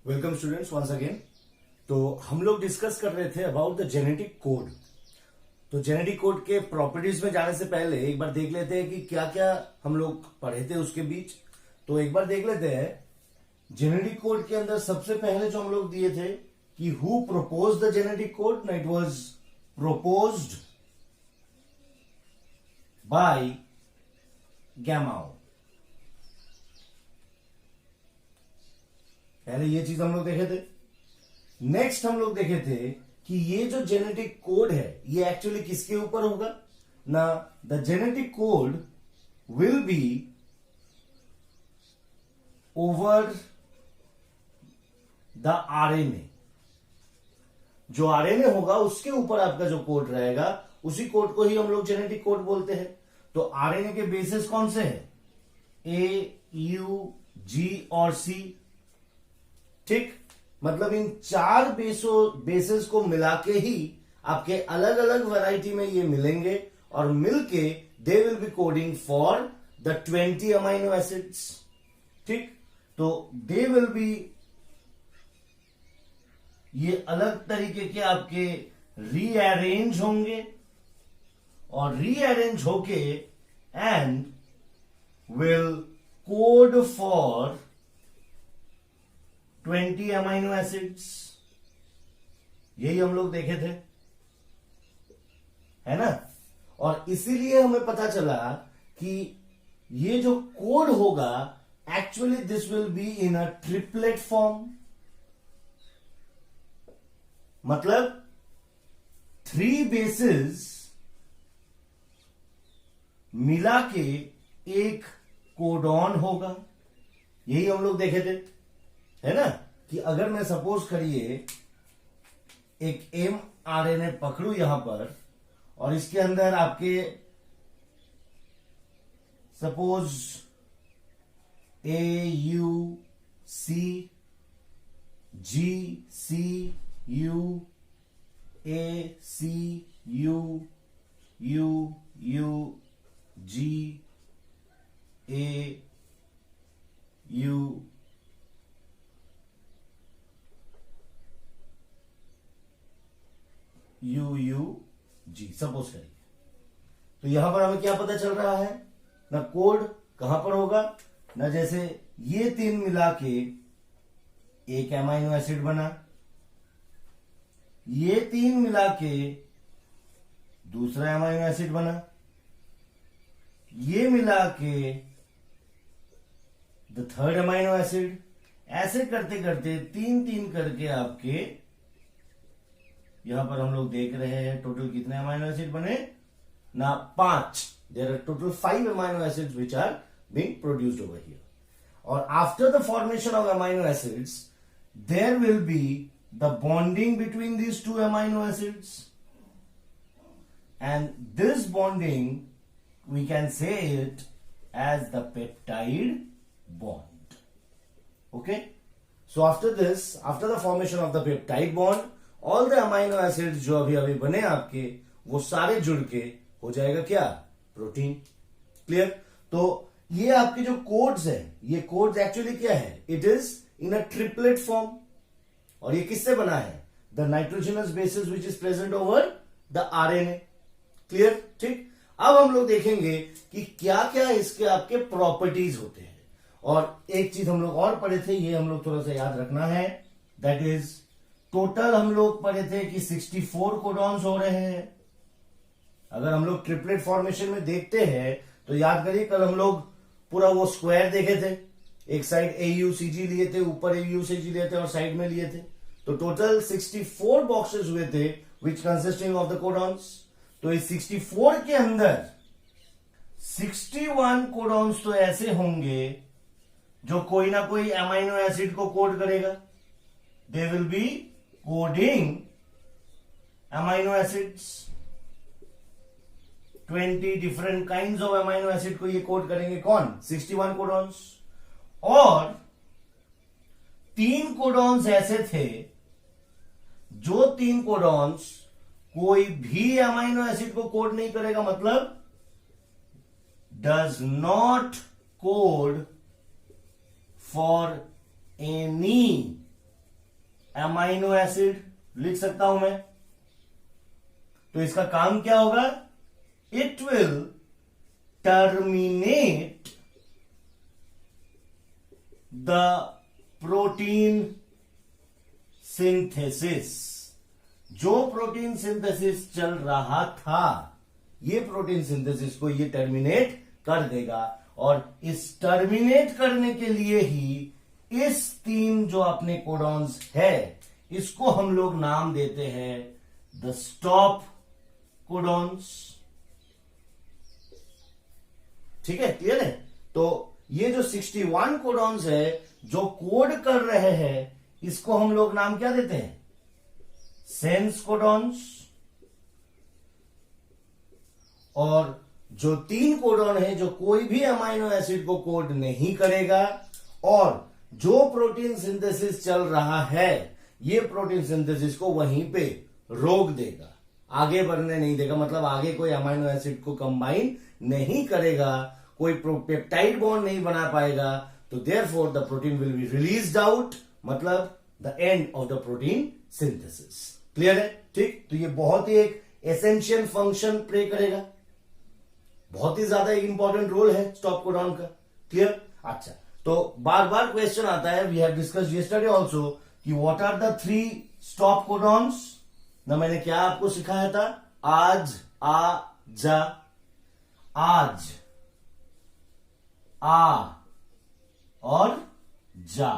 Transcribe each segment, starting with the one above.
Welcome students once again. तो हम लोग डिस्कस कर रहे थे अबाउट द जेनेटिक कोड। तो जेनेटिक कोड के प्रॉपर्टीज में जाने से पहले एक बार देख लेते हैं कि क्या क्या हम लोग पढ़े थे उसके बीच। तो एक बार देख लेते हैं जेनेटिक कोड के अंदर सबसे पहले जो हम लोग दिए थे कि who propose the genetic code. ना, इट वाज proposed by गैमाओ। पहले ये चीज हम लोग देखे थे। नेक्स्ट हम लोग देखे थे कि ये जो जेनेटिक कोड है ये एक्चुअली किसके ऊपर होगा ना, the genetic code will be over the RNA. जो आरएनए होगा उसके ऊपर आपका जो कोड रहेगा उसी कोड को ही हम लोग जेनेटिक कोड बोलते हैं। तो आरएनए के बेसिस कौन से हैं? ए, यू, जी और सी। ठीक, मतलब इन चार बेसिस को मिला के ही आपके अलग अलग वैरायटी में ये मिलेंगे और मिलके they will be coding for the 20 amino acids. ठीक, तो दे विल बी, ये अलग तरीके के आपके रीअरेंज होंगे और रीअरेंज होके and will code for 20 amino acids. यही हम लोग देखे थे, है ना। और इसीलिए हमें पता चला कि ये जो कोड होगा actually this will be in a triplet form. मतलब 3 बेसिस मिला के एक कोडॉन होगा। यही हम लोग देखे थे, है ना, कि अगर मैं सपोज करिए एक एम आरएनए पकड़ू यहां पर और इसके अंदर आपके suppose A, U, C, G, C, U, A, C, U, U, U, G, A, U, U, U, G, suppose करिए। तो यहां पर हमें क्या पता चल रहा है ना, कोड कहां पर होगा ना, जैसे ये 3 मिला के एक एमाइनो एसिड बना, ये 3 मिला के दूसरा एमाइनो एसिड बना, ये मिला के द थर्ड अमाइनो एसिड। ऐसे करते करते 3-3 करके आपके यहां पर हम लोग देख रहे हैं टोटल कितने अमाइनो एसिड बने ना, 5। There are total 5 amino acids which are being produced over here. और after the formation of amino acids there will be the bonding between these 2 amino acids, and this bonding we can say it as the peptide bond. Okay, so after the formation of the peptide bond, all the amino acids जो अभी बने आपके वो सारे जुड़ के हो जाएगा क्या, प्रोटीन। क्लियर। तो ये आपके जो कोड्स है, ये कोड्स एक्चुअली क्या है, it is in a triplet form. और ये किससे बना है, the nitrogenous basis which is present over the RNA. Clear. ठीक, अब हम लोग देखेंगे कि क्या क्या इसके आपके प्रॉपर्टीज होते हैं। और एक चीज हम लोग और पढ़े थे, ये हम लोग थोड़ा सा याद रखना है, दैट इज टोटल हम लोग पढ़े थे कि 64 कोडॉन्स हो रहे हैं। अगर हम लोग ट्रिपलेट फॉर्मेशन में देखते हैं तो याद करिए कल हम लोग पूरा वो स्क्वायर देखे थे, एक साइड ए यू सी जी लिए थे, ऊपर ए यू सी जी लिए थे और साइड में लिए थे। तो टोटल 64 बॉक्सेस हुए थे विच कंसिस्टिंग ऑफ द कोडॉन्स। तो इस 64 के अंदर 61 कोडॉन्स तो ऐसे होंगे जो कोई ना कोई अमाइनो एसिड को कोड करेगा। They will be coding amino acids. 20 different kinds of amino acid को ये कोड करेंगे। कौन? 61 कोडॉन्स। और 3 कोडॉन्स ऐसे थे जो 3 कोडॉन्स कोई भी अमाइनो एसिड को कोड नहीं करेगा, मतलब does not code for any amino acid लिख सकता हूं मैं। तो इसका काम क्या होगा? It will terminate the protein synthesis. जो प्रोटीन सिंथेसिस चल रहा था, ये प्रोटीन सिंथेसिस को ये टर्मिनेट कर देगा। और इस टर्मिनेट करने के लिए ही इस 3 जो अपने कोडॉन्स है, इसको हम लोग नाम देते हैं द स्टॉप कोडॉन्स। ठीक है, क्लियर है? तो ये जो 61 कोडॉन्स है जो कोड कर रहे हैं, इसको हम लोग नाम क्या देते हैं? Sense codons. और जो 3 कोडॉन है जो कोई भी अमाइनो एसिड को कोड नहीं करेगा, और जो प्रोटीन सिंथेसिस चल रहा है, ये प्रोटीन सिंथेसिस को वहीं पे रोक देगा, आगे बढ़ने नहीं देगा। मतलब आगे कोई अमाइनो एसिड को कंबाइन नहीं करेगा, कोई पेप्टाइड बॉन्ड नहीं बना पाएगा। तो therefore the protein will be released out, मतलब the end of the protein synthesis. Clear है? ठीक। तो ये बहुत ही एक एसेंशियल फंक्शन प्ले करेगा, बहुत ही ज्यादा एक इंपॉर्टेंट रोल है स्टॉप कोडॉन का। क्लियर? अच्छा, तो बार बार क्वेश्चन आता है, we have discussed yesterday also, कि what are the 3 stop codons. ना मैंने क्या आपको सिखाया था? आज, आ, जा। आज, आ और जा,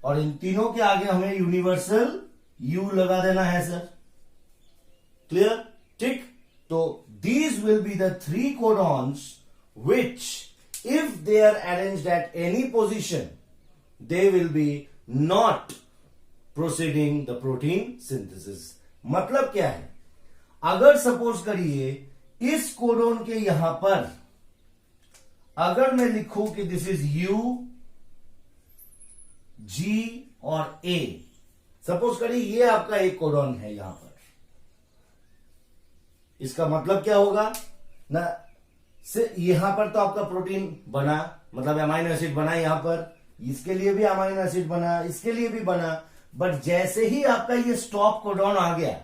और इन तीनों के आगे हमें यूनिवर्सल यू लगा देना है सर। क्लियर? ठीक। तो these will be the 3 codons which, if they are arranged at any position, they will be not proceeding the protein synthesis। मतलब क्या है? अगर सपोज करिए इस कोडोन के यहां पर अगर मैं लिखूं कि दिस इज यू, जी और ए, सपोज करिए ये आपका एक कोडोन है यहां पर, इसका मतलब क्या होगा ना, यहां पर तो आपका प्रोटीन बना, मतलब अमाइनो एसिड बना, यहां पर इसके लिए भी अमाइनो एसिड बना, इसके लिए भी बना। बट जैसे ही आपका ये स्टॉप कोडॉन आ गया,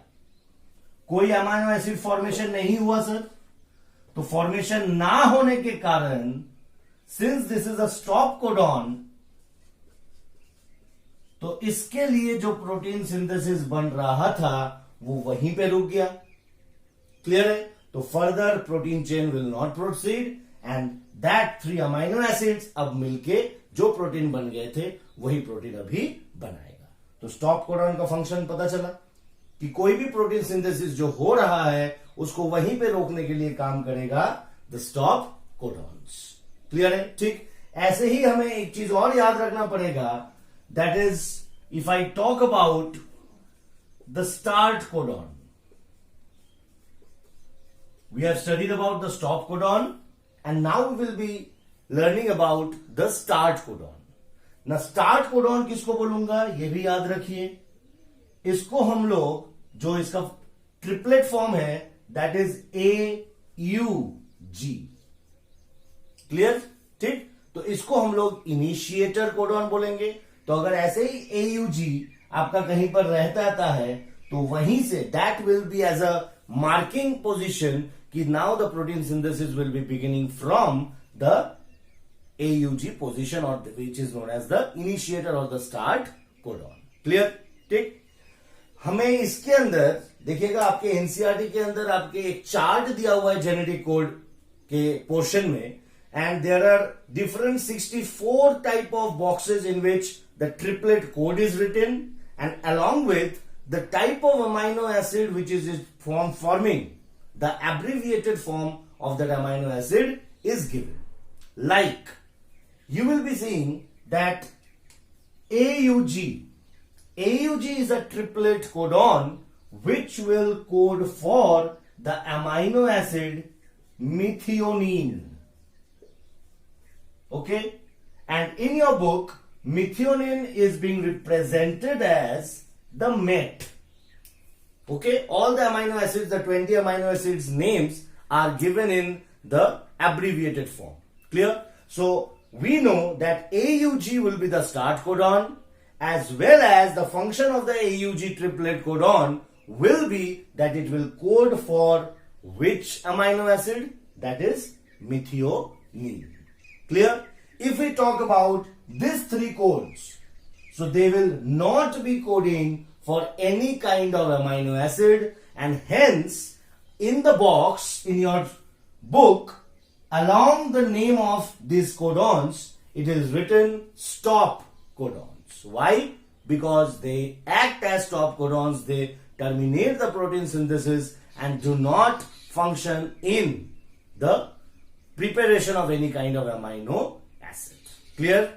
कोई अमाइनो एसिड फॉर्मेशन नहीं हुआ सर। तो फॉर्मेशन ना होने के कारण, since this is a stop codon, तो इसके लिए जो प्रोटीन सिंथेसिस बन रहा था वो वहीं पे रुक गया। क्लियर है? तो further protein chain will not proceed, and that 3 amino acids अब मिलके जो प्रोटीन बन गए थे वही प्रोटीन अभी बनाएगा। तो स्टॉप कोडॉन का फंक्शन पता चला कि कोई भी प्रोटीन सिंथेसिस जो हो रहा है उसको वहीं पे रोकने के लिए काम करेगा द स्टॉप कोडॉन्स। क्लियर है? ठीक। ऐसे ही हमें एक चीज और याद रखना पड़ेगा, that is if I talk about the start codon. We have studied about the stop codon, and now we will be learning about the start codon. ना start codon किसको बोलूंगा ये भी याद रखिए। इसको हम लोग, जो इसका ट्रिपलेट फॉर्म है, दैट इज AUG। क्लियर? ठीक। तो इसको हम लोग इनिशिएटर कोडॉन बोलेंगे। तो अगर ऐसे ही AUG आपका कहीं पर रहता है तो वहीं से that will be as a marking position कि now the protein synthesis will be beginning from the AUG position, और which is known as the initiator और द स्टार्ट कोडॉन। क्लियर? ठीक। हमें इसके अंदर देखिएगा, आपके एनसीईआरटी के अंदर आपके एक चार्ट दिया हुआ है जेनेटिक कोड के पोर्शन में, and there are different 64 type of boxes in which the triplet code is written, and along with the type of amino acid which is forming the abbreviated form of that amino acid is given. Like you will be seeing that AUG is a triplet codon which will code for the amino acid methionine. Okay, and in your book methionine is being represented as the met. Okay, all the amino acids, the 20 amino acids names are given in the abbreviated form. Clear? So we know that AUG will be the start codon, as well as the function of the AUG triplet codon will be that it will code for which amino acid? That is methionine. Clear? If we talk about these three codes, so they will not be coding for any kind of amino acid, and hence in the box in your book along the name of these codons it is written stop codons. Why? Because they act as stop codons, they terminate the protein synthesis and do not function in the preparation of any kind of amino acid. Clear?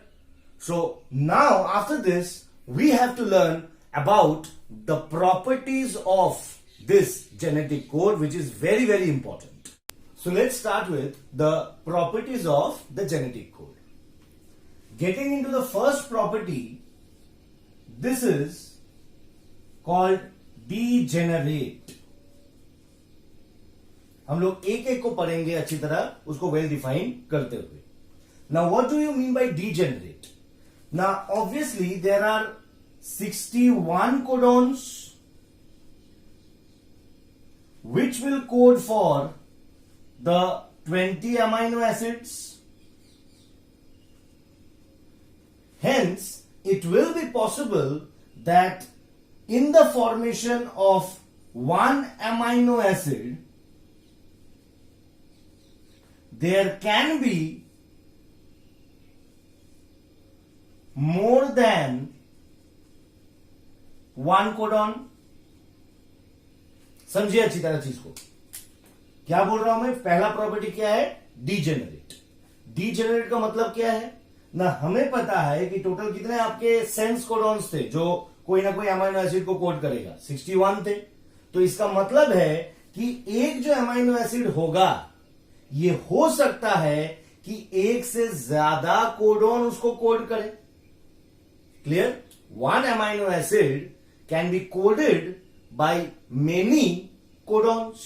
So now after this we have to learn about the properties of this genetic code, which is very, very important. So let's start with the properties of the genetic code. Getting into the first property, this is called degenerate. हम लोग एक एक को पढ़ेंगे अच्छी तरह, उसको well define करते हुए. Now what do you mean by degenerate? Now obviously there are 61 codons which will code for the 20 amino acids. Hence, it will be possible that in the formation of one amino acid, there can be more than one codon. समझिए अच्छी तरह चीज को. क्या बोल रहा हूं मैं? पहला प्रॉपर्टी क्या है? डीजेनरेट. डीजेनरेट का मतलब क्या है ना? हमें पता है कि टोटल कितने आपके सेंस कोडॉन्स थे जो कोई ना कोई अमाइनो एसिड को कोड करेगा. 61 थे. तो इसका मतलब है कि एक जो अमाइनो एसिड होगा ये हो सकता है कि एक से ज्यादा कोडॉन उसको कोड करे. Clear? One amino acid can be coded by many codons.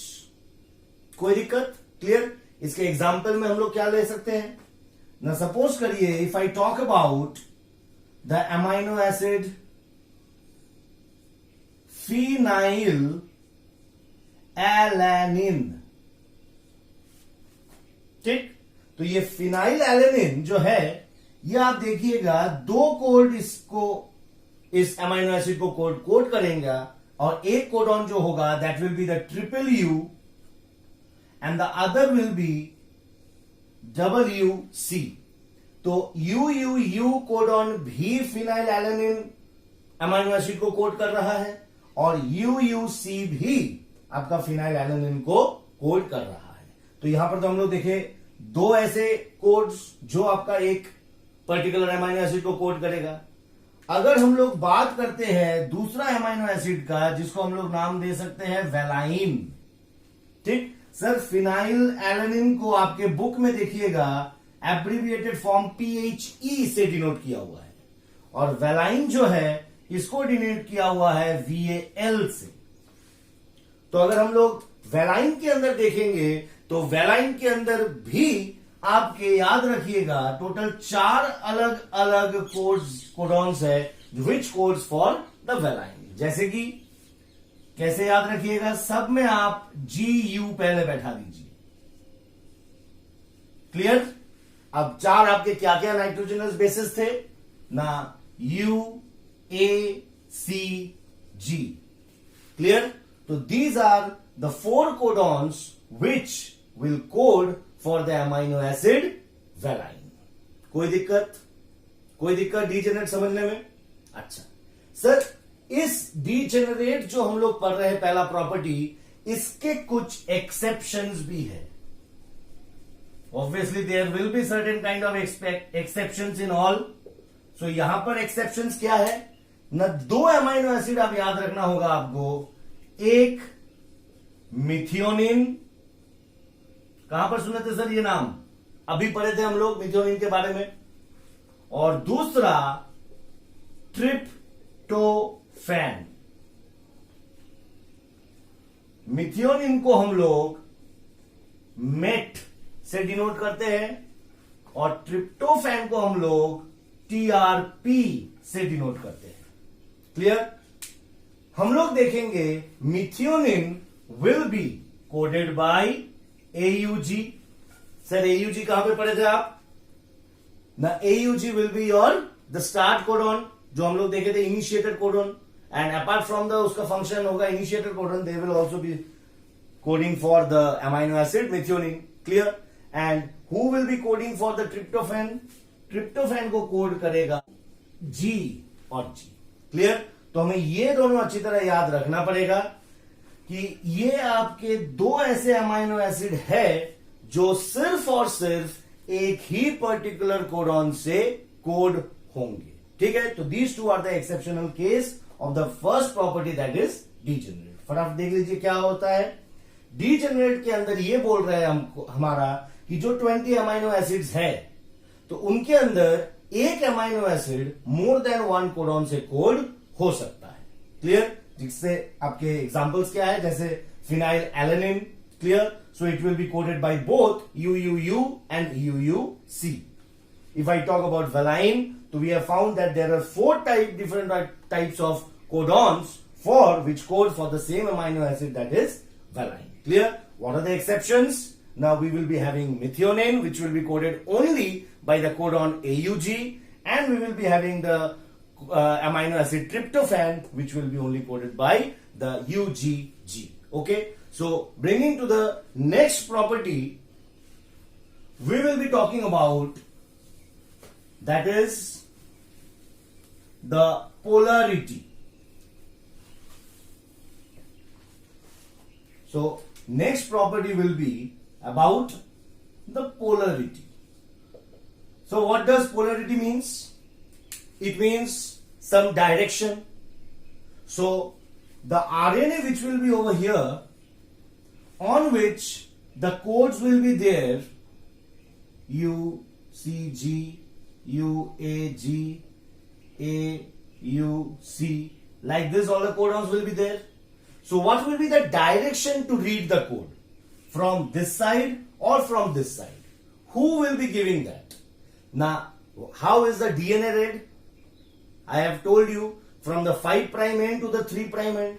कोई दिक्कत? क्लियर? इसके एग्जाम्पल में हम लोग क्या ले सकते हैं ना? सपोज करिए if I talk about the amino acid phenyl alanine. ठीक? तो ये फिनाइल एलानिन जो है ये आप देखिएगा दो कोड इसको इस अमाइनो एसिड को कोड करेंगे और एक कोडॉन जो होगा that will be the triple U and the other will be WC. तो UUU कोडॉन भी फिनाइल एलानिन अमाइनो एसिड को कोड कर रहा है और UUC भी आपका फिनाइल एलानिन को कोड कर रहा है. तो यहां पर तो हम लोग देखें दो ऐसे कोड्स जो आपका एक पर्टिकुलर अमाइनो एसिड को कोड करेगा. अगर हम लोग बात करते हैं दूसरा अमाइनो एसिड का जिसको हम लोग नाम दे सकते हैं वेलाइन. ठीक? सर फिनाइल एलानिन को आपके बुक में देखिएगा एब्रिविएटेड फॉर्म PHE से डिनोट किया हुआ है और वेलाइन जो है इसको डिनोट किया हुआ है VAL से. तो अगर हम लोग वेलाइन के अंदर देखेंगे तो वेलाइन के अंदर भी आपके याद रखिएगा टोटल 4 अलग अलग कोडॉन्स है विच कोड्स फॉर द वेलाइन. जैसे कि कैसे याद रखिएगा? सब में आप GU पहले बैठा दीजिए. क्लियर? अब 4 आपके क्या क्या नाइट्रोजनस बेसिस थे ना? U A C G. Clear? तो these are the 4 codons which will code for the amino acid valine. कोई दिक्कत? कोई दिक्कत डीजेनरेट समझने में? अच्छा सर, इस डीजेनरेट जो हम लोग पढ़ रहे हैं पहला प्रॉपर्टी, इसके कुछ एक्सेप्शंस भी है. Obviously there will be certain kind of exceptions in all. So यहां पर एक्सेप्शंस क्या है ना? 2 अमाइनो एसिड आप याद रखना होगा आपको. एक मिथियोनिन. कहां पर सुने थे सर ये नाम? अभी पढ़े थे हम लोग मिथियोनिन के बारे में. और दूसरा ट्रिप्टोफैन. मिथियोनिन को हम लोग मेट से डिनोट करते हैं और ट्रिप्टोफैन को हम लोग TRP से डिनोट करते हैं। क्लियर? हम लोग देखेंगे methionine will be coded bye AUG। Sir AUG कहां पे पढ़े थे आप? ना AUG will be your the start codon, जो हम लोग देखे थे initiator codon, and apart from the उसका फंक्शन होगा initiator codon, they will also be coding for the amino acid methionine. Clear? And who will be coding for the tryptophan? Tryptophan को code करेगा G और G। Clear? तो हमें ये दोनों अच्छी तरह याद रखना पड़ेगा कि ये आपके दो ऐसे अमाइनो एसिड है जो सिर्फ और सिर्फ एक ही पर्टिकुलर कोडॉन से कोड होंगे। ठीक है? तो these two are the exceptional case of the first property, that is degenerate. फटाफट देख लीजिए क्या होता है। डीजेनरेट के अंदर ये बोल रहे हैं हमको हमारा कि जो 20 अमाइनो एसिड्स है तो उनके अंदर एक amino acid more than one codon से कोड हो सकता है। क्लियर? जिससे आपके एग्जांपल्स क्या है, जैसे phenyl alanine. Clear? So it will B coded by both UUU and UUC। If I talk about valine, so we have found that there are four different types of codons which code for the same amino acid, that is valine. Clear? What are the exceptions? Now we will be having methionine, which will be coded only by the codon AUG, and we will be having the amino acid tryptophan, which will be only coded by the UGG. Okay? So bringing to the next property, we will be talking about, that is the polarity. So next property will be about the polarity. So what does polarity means? It means some direction. So the RNA which will be over here, on which the codes will be there, UCG, UAG, AUC, like this, all the codons will be there. So what will be the direction to read the code? From this side or from this side? Who will be giving that? Now, how is the DNA read? I have told you, from the 5' end to the 3' end.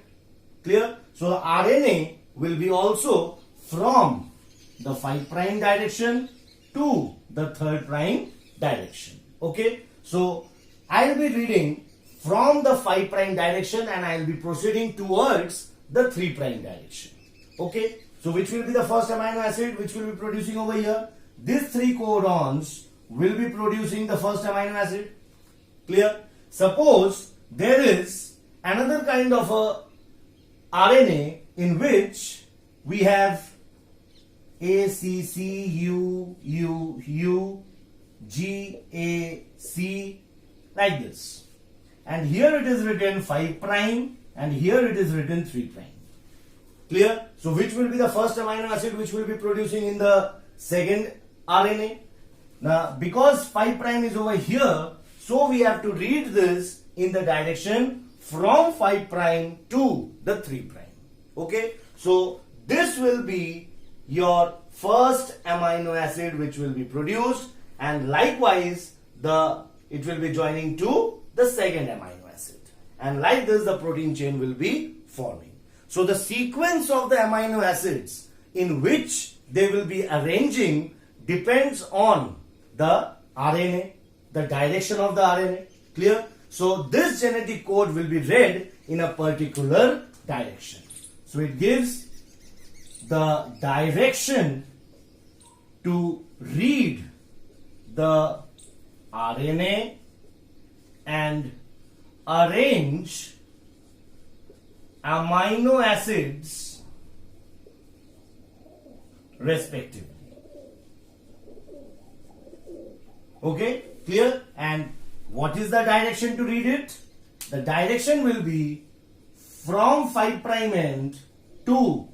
Clear? So the RNA will be also from the 5' direction to the 3' direction. Okay? So I'll be reading from the 5' direction and I'll be proceeding towards the 3' direction. Okay? So which will be the first amino acid which will be producing over here? These three codons will be producing the first amino acid. Clear? Suppose there is another kind of a RNA in which we have ACCUUU GAC, like this, and here it is written 5' and here it is written 3'. Clear? So which will be the first amino acid which will be producing in the second RNA? Now because 5' is over here, so we have to read this in the direction from 5' to the 3'. Okay? So this will be your first amino acid which will be produced, and likewise it will be joining to the second amino acid, and like this the protein chain will be forming. So the sequence of the amino acids in which they will be arranging depends on the RNA, the direction of the RNA. Clear? So this genetic code will be read in a particular direction. So it gives the direction to read the RNA and arrange amino acids respectively. Okay? Clear? And what is the direction to read it? The direction will be from 5' end to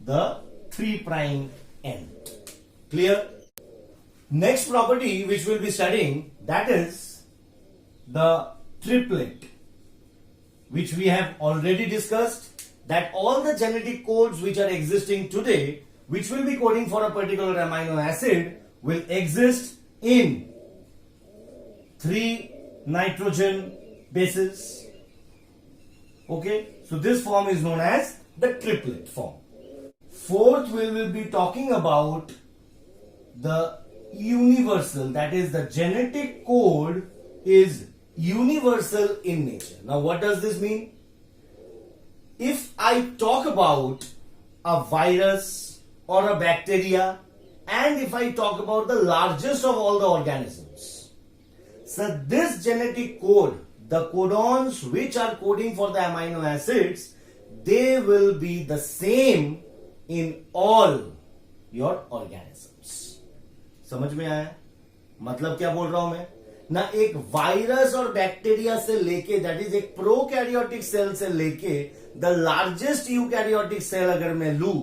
the 3' end. Clear? Next property which we'll be studying, that is the triplet, which we have already discussed, that all the genetic codes which are existing today, which will be coding for a particular amino acid, will exist in 3 nitrogen bases. Okay, so this form is known as the triplet form. Fourth, we will be talking about the universal, that is the genetic code is universal in nature. Now what does this mean? If I talk about a virus or a bacteria, and if I talk about the largest of all the organisms, so this genetic code, the codons which are coding for the amino acids, they will be the same in all your organisms. समझ में आया? मतलब क्या बोल रहा हूं मैं ना, एक वायरस और बैक्टीरिया से लेके, दैट इज एक प्रोकैरियोटिक सेल से लेके द लार्जेस्ट यूकैरियोटिक सेल अगर मैं लू,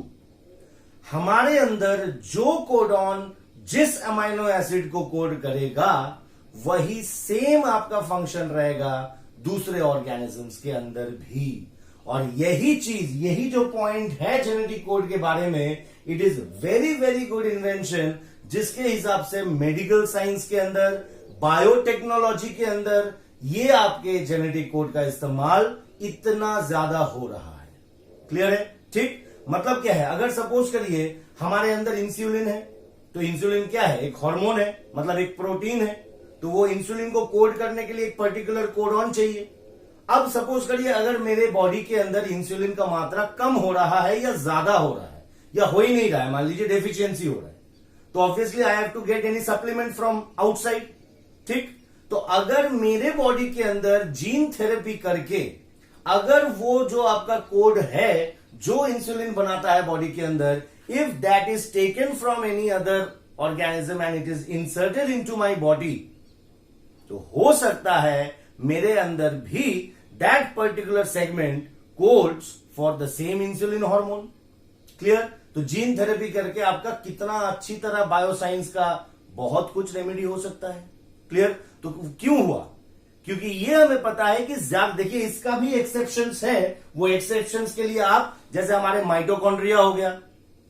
हमारे अंदर जो कोडॉन जिस अमाइनो एसिड को कोड करेगा वही सेम आपका फंक्शन रहेगा दूसरे ऑर्गेनिजम्स के अंदर भी. और यही चीज, यही जो पॉइंट है जेनेटिक कोड के बारे में, it is very very good invention, जिसके हिसाब से मेडिकल साइंस के अंदर, बायोटेक्नोलॉजी के अंदर ये आपके जेनेटिक कोड का इस्तेमाल इतना ज्यादा हो रहा है. क्लियर है? ठीक. मतलब क्या है, अगर सपोज करिए हमारे अंदर इंसुलिन है, तो इंसुलिन क्या है? एक हार्मोन है, मतलब एक प्रोटीन है. तो वो इंसुलिन को कोड करने के लिए एक पर्टिकुलर कोडॉन चाहिए. अब सपोज करिए अगर मेरे बॉडी के अंदर इंसुलिन का मात्रा कम हो रहा है या ज्यादा हो रहा है या हो ही नहीं रहा है, मान लीजिए डेफिशिएंसी हो रहा है, तो obviously I have to get any supplement from outside. ठीक. तो अगर मेरे बॉडी के अंदर जीन थेरेपी करके अगर वो जो आपका कोड है जो इंसुलिन बनाता है बॉडी के अंदर, if that is taken from any other organism and it is inserted into my body, तो हो सकता है मेरे अंदर भी that particular segment codes for the same insulin hormone. Clear? तो जीन थेरेपी करके आपका कितना अच्छी तरह बायोसाइंस का बहुत कुछ रेमेडी हो सकता है. क्लियर? तो क्यों हुआ? क्योंकि ये हमें पता है कि ज्यादा, देखिए इसका भी एक्सेप्शंस है. वो एक्सेप्शंस के लिए आप, जैसे हमारे माइटोकॉन्ड्रिया हो गया.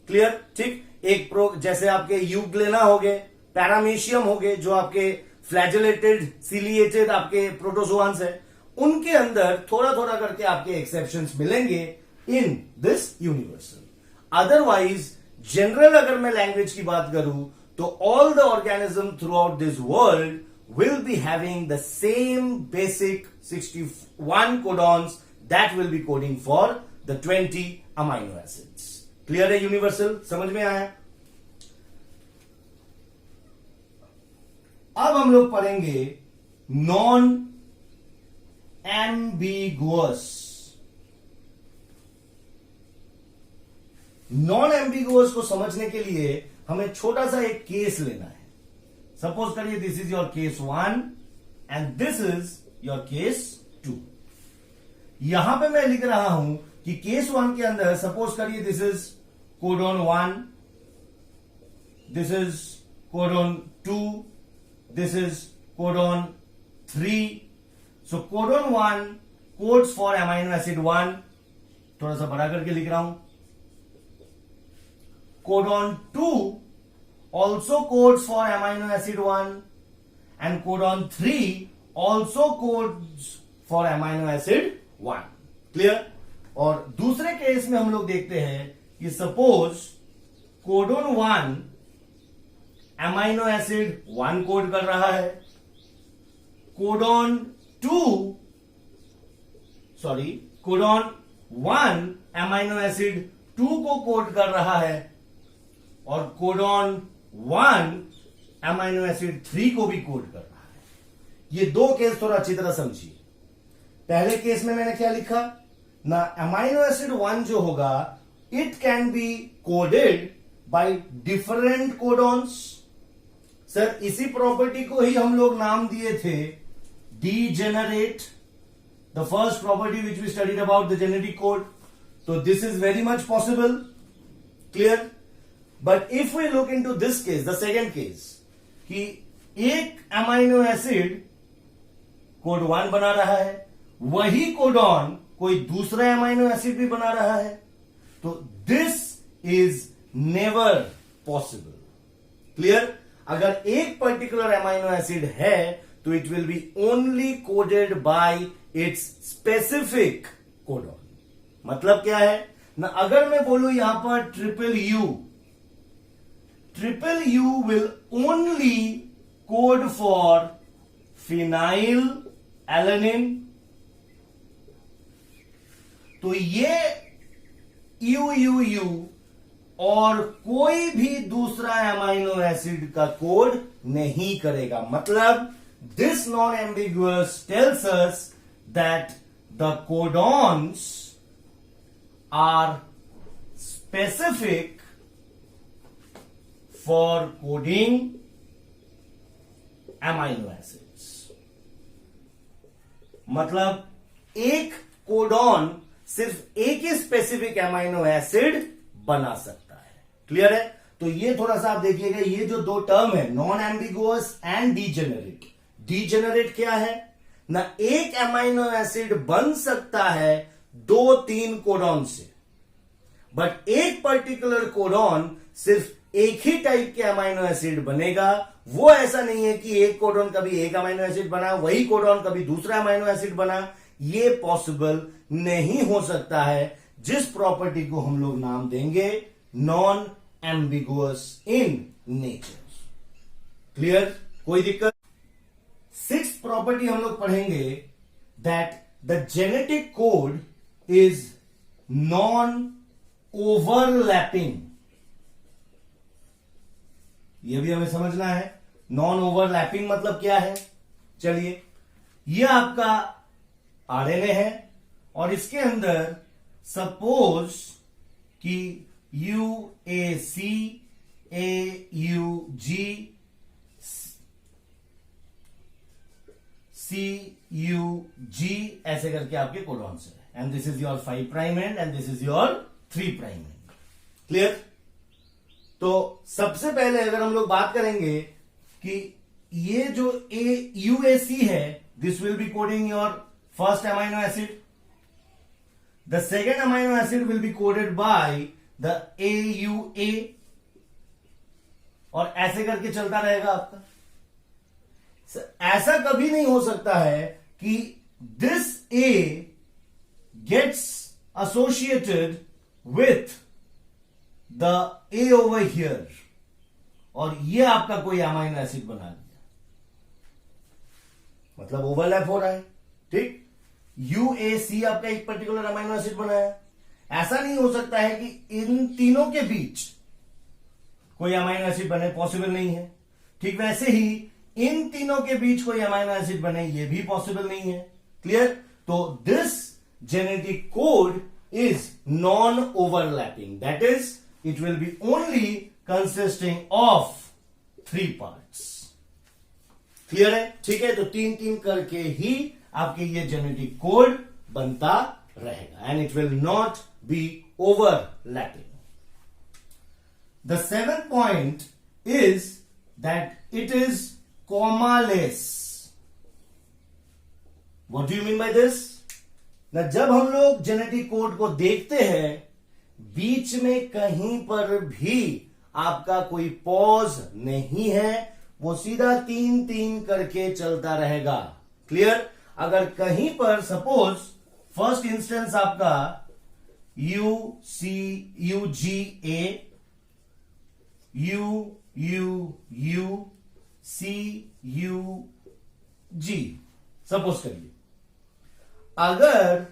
क्लियर? ठीक. एक जैसे आपके यूग्लेना हो गए, पैरामीशियम हो गए, जो आपके फ्लैजेलेटेड सिलिएटेड आपके प्रोटोजोआंस है, उनके अंदर थोड़ा थोड़ा करके आपके एक्सेप्शंस मिलेंगे in this universal. Otherwise general अगर मैं लैंग्वेज की बात करूं तो all the organism through out this world will be having the same basic 61 codons that will be coding for the 20 amino acids. Clear है? यूनिवर्सल समझ में आया? अब हम लोग पढ़ेंगे नॉन एम्बिगुअस. नॉन एम्बिगुअस को समझने के लिए हमें छोटा सा एक केस लेना है. सपोज करिए this is your case 1 and this is your case 2. यहां पे मैं लिख रहा हूं कि केस 1 के अंदर सपोज करिए this is codon 1, this is codon 2, this is codon 3. So codon 1 codes for amino acid 1, थोड़ा सा बड़ा करके लिख रहा हूं. Codon 2 also codes for amino acid 1 and codon 3 also codes for amino acid 1. Clear? और दूसरे केस में हम लोग देखते हैं कि suppose codon 1 amino acid 1 code कर रहा है, कोडोन 1 अमाइनो एसिड 2 को कोड कर रहा है, और कोडॉन 1 अमाइनो एसिड 3 को भी कोड कर रहा है. ये दो केस थोड़ा अच्छी तरह समझिए. पहले केस में मैंने क्या लिखा ना, अमाइनो एसिड 1 जो होगा it can be coded by different codons. Sir इसी प्रॉपर्टी को ही हम लोग नाम दिए थे degenerate, the first property which we studied about the genetic code. तो this is very much possible. Clear? But if we look into this case, the second case, कि एक अमाइनो एसिड कोड 1 बना रहा है, वही कोडॉन कोई दूसरा amino acid भी बना रहा है, तो this is never possible. Clear? अगर एक पर्टिकुलर अमाइनो एसिड है तो it will B only coded by it's specific codon. मतलब क्या है ना, अगर मैं बोलूं यहां पर triple U will only code for phenyl alanine, तो ये यू और कोई भी दूसरा एमाइनो एसिड का कोड नहीं करेगा। मतलब this non ambiguous tells us that the codons are specific for coding amino acids. मतलब एक कोडॉन सिर्फ एक ही स्पेसिफिक एमाइनो एसिड बना सकता है। क्लियर है? तो ये थोड़ा सा आप देखिएगा, ये जो दो टर्म है non ambiguous and degenerate. Degenerate क्या है ना, एक एमाइनो एसिड बन सकता है 2-3 कोडॉन से, बट एक पर्टिकुलर कोडॉन सिर्फ एक ही टाइप के अमाइनो एसिड बनेगा। वो ऐसा नहीं है कि एक कोडॉन कभी एक अमाइनो एसिड बना, वही कोडॉन कभी दूसरा अमाइनो एसिड बना। ये पॉसिबल नहीं हो सकता है, जिस प्रॉपर्टी को हम लोग नाम देंगे non ambiguous in nature. Clear? कोई दिक्कत? 6th प्रॉपर्टी हम लोग पढ़ेंगे that the genetic code is non overlapping. यह भी हमें समझना है। नॉन ओवरलैपिंग मतलब क्या है? चलिए, यह आपका आरएनए है और इसके अंदर सपोज कि UAC AUG CUG ऐसे करके आपके कोडॉन्स है, and this is your 5 prime and this is your 3 prime end. Clear? तो सबसे पहले अगर हम लोग बात करेंगे कि ये जो UAC है, this will be coding your first amino acid, the second amino acid will be coded by the AUA, और ऐसे करके चलता रहेगा आपका। ऐसा कभी नहीं हो सकता है कि this A gets associated with the A over here और ये आपका कोई अमाइनो एसिड बना दिया, मतलब ओवरलैप हो रहा है। ठीक? UAC आपका एक पर्टिकुलर अमाइनो एसिड बनाया, ऐसा नहीं हो सकता है कि इन तीनों के बीच कोई अमाइनो एसिड बने, पॉसिबल नहीं है। ठीक वैसे ही इन तीनों के बीच कोई अमाइनो एसिड बने, ये भी पॉसिबल नहीं है। क्लियर? तो this genetic code is non overlapping, that is it will B only consisting of 3 parts. Clear है? ठीक है, तो 3-3 करके ही आपके ये जेनेटिक कोड बनता रहेगा and it will not be overlapping. The 7th point is that it is commaless. What do you mean by this? ना जब हम लोग जेनेटिक कोड को देखते हैं, बीच में कहीं पर भी आपका कोई पॉज नहीं है, वो सीधा 3-3 करके चलता रहेगा। क्लियर? अगर कहीं पर सपोज फर्स्ट इंस्टेंस आपका UGA CUG सपोज करिए, अगर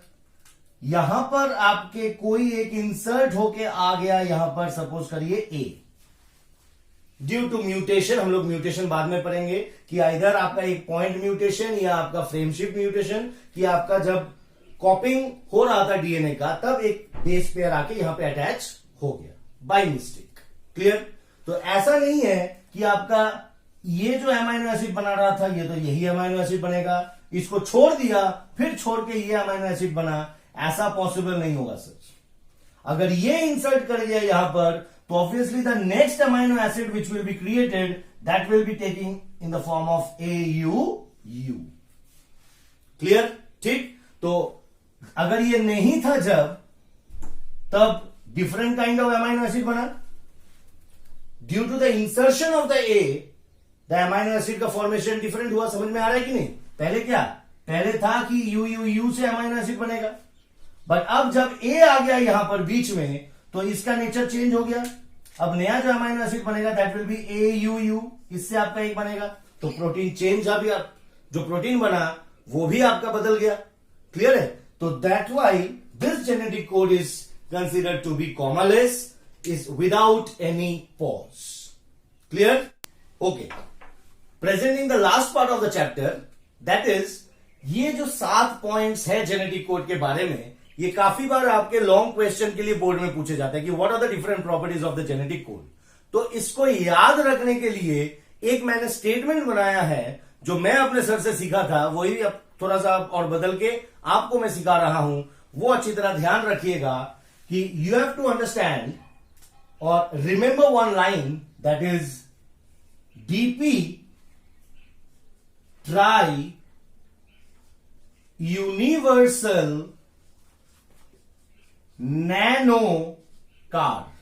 यहां पर आपके कोई एक इंसर्ट होके आ गया, यहां पर सपोज करिए A, ड्यू टू म्यूटेशन, हम लोग म्यूटेशन बाद में पढ़ेंगे कि इधर आपका एक पॉइंट म्यूटेशन या आपका फ्रेमशिप म्यूटेशन, कि आपका जब कॉपिंग हो रहा था डीएनए का, तब एक बेस पेयर आके यहां पे अटैच हो गया बाय मिस्टेक। क्लियर? तो ऐसा नहीं है कि आपका ये जो अमाइनो एसिड बना रहा था, ये तो यही अमाइनो एसिड बनेगा, इसको छोड़ दिया फिर छोड़ के ये अमाइनो एसिड बना, ऐसा पॉसिबल नहीं होगा सर। अगर ये इंसर्ट कर दिया यहां पर, तो obviously the next amino acid which will be created, that will be taking in the form of AUU। Clear? ठीक? तो अगर ये नहीं था जब, तब different kind of amino acid बना, due to the insertion of the A, the amino acid का फॉर्मेशन डिफरेंट हुआ। समझ में आ रहा है कि नहीं? पहले क्या, पहले था कि यू से अमाइनो एसिड बनेगा, बट अब जब ए आ गया यहां पर बीच में तो इसका नेचर चेंज हो गया। अब नया जो अमाइनो एसिड बनेगा दैट विल बी AUU, इससे आपका एक बनेगा, तो प्रोटीन चेंज, अभी जो प्रोटीन बना वो भी आपका बदल गया। क्लियर है? तो that why this genetic code is considered to be commaless, is without any pause. Clear? Okay, presenting the last part of the chapter, that is ये जो 7 पॉइंट्स है जेनेटिक कोड के बारे में, ये काफी बार आपके लॉन्ग क्वेश्चन के लिए बोर्ड में पूछे जाते हैं कि what are the different properties of the genetic code. तो इसको याद रखने के लिए एक मैंने स्टेटमेंट बनाया है जो मैं अपने सर से सीखा था, वही अब थोड़ा सा और बदल के आपको मैं सिखा रहा हूं। वो अच्छी तरह ध्यान रखिएगा कि यू हैव टू अंडरस्टैंड और remember one line, that is DP try universal nano car.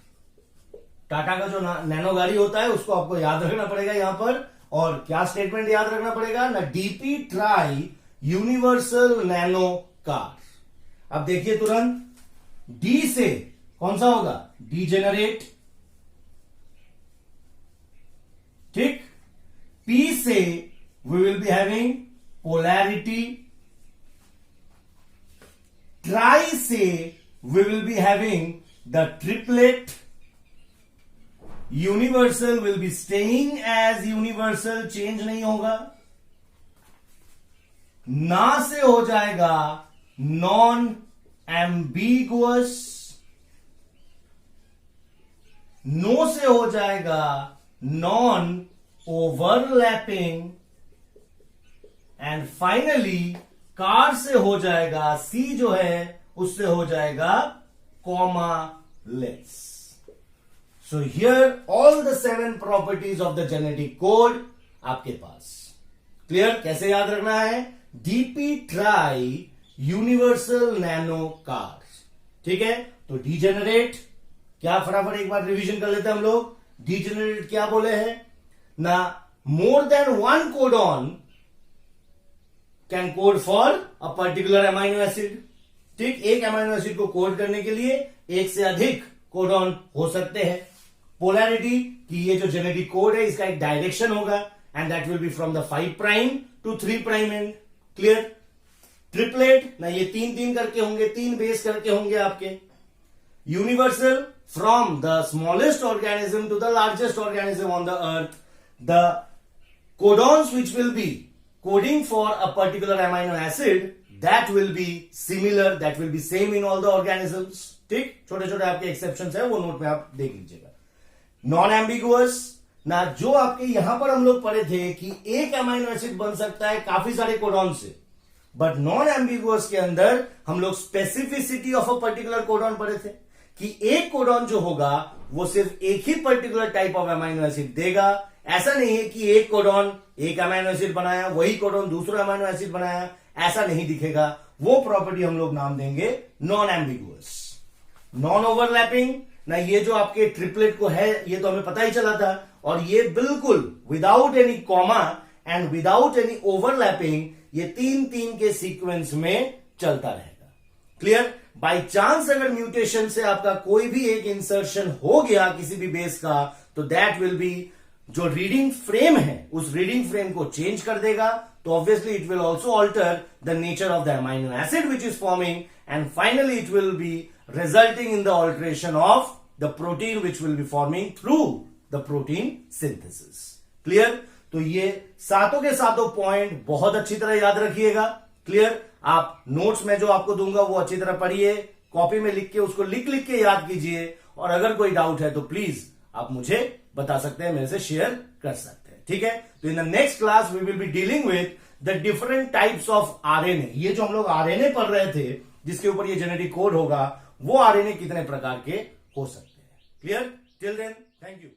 Tata का जो नैनो गाड़ी होता है उसको आपको याद रखना पड़ेगा यहां पर। और क्या स्टेटमेंट याद रखना पड़ेगा ना, DP try universal nano car. अब देखिए तुरंत, डी से कौन सा होगा, डीजेनरेट, ठीक। P से we will be having polarity, try से we will be having the triplet, universal will be staying as universal, change नहीं होगा। ना से हो जाएगा नॉन एम्बिगुअस, नो से हो जाएगा non overlapping, and finally car से हो जाएगा, सी जो है उससे हो जाएगा commaless. So here all the 7 properties of the genetic code आपके पास। क्लियर? कैसे याद रखना है, DP try universal nano car, ठीक है। तो डीजेनरेट, क्या फटाफट एक बार रिवीजन कर लेते हैं हम लोग। डीजेनरेट क्या बोले हैं ना, more than 1 codon can code for a particular amino acid, ठीक। एक अमाइनो एसिड को कोड करने के लिए एक से अधिक कोडॉन हो सकते हैं। पोलैरिटी, कि ये जो जेनेटिक कोड है इसका एक डायरेक्शन होगा, and that will be from the 5 prime to 3 prime end. Clear? Triplet ना, ये 3-3 करके होंगे, 3 बेस करके होंगे आपके। Universal, from the smallest organism to the largest organism on the earth, the codons which will be coding for a particular amino acid that will be similar, that will be same in all the organisms, ठीक। छोटे छोटे आपके exceptions है, वो note में आप देख लीजिएगा। नॉन एम्बिगुअस ना, जो आपके यहां पर हम लोग पढ़े थे कि एक अमाइनो एसिड बन सकता है काफी सारे कोडॉन से, बट नॉन एम्बिगुअस के अंदर हम लोग specificity of a particular codon पढ़े थे कि एक कोडॉन जो होगा वो सिर्फ एक ही particular type of amino acid देगा। ऐसा नहीं है कि एक कोडॉन एक अमाइनो एसिड बनाया, वही कोडॉन दूसरा अमाइनो एसिड बनाया, ऐसा नहीं दिखेगा। वो प्रॉपर्टी हम लोग नाम देंगे नॉन एम्बिगुअस। नॉन ओवरलैपिंग ना, ये जो आपके ट्रिपलेट को है ये तो हमें पता ही चला था, और ये बिल्कुल without any comma and without any overlapping ये 3-3 के सीक्वेंस में चलता रहेगा। क्लियर? बाय चांस अगर म्यूटेशन से आपका कोई भी एक इंसर्शन हो गया किसी भी बेस का, तो दैट विल बी, जो रीडिंग फ्रेम है उस रीडिंग फ्रेम को चेंज कर देगा। तो obviously it will also alter the nature of the amino acid which is forming, and finally it will be resulting in the alteration of the protein which will be forming through the protein synthesis. Clear? तो ये सातों के सातों point बहुत अच्छी तरह याद रखिएगा। क्लियर? आप नोट्स में जो आपको दूंगा वो अच्छी तरह पढ़िए, कॉपी में लिख के उसको लिख के याद कीजिए, और अगर कोई डाउट है तो प्लीज आप मुझे बता सकते हैं, मेरे से शेयर कर सकते हैं, ठीक है। तो in the next class we will be dealing with the different types of RNA. ये जो हम लोग आरएनए पढ़ रहे थे जिसके ऊपर ये जेनेटिक कोड होगा, वो आरएनए कितने प्रकार के हो सकते हैं। Clear? Till then, thank you.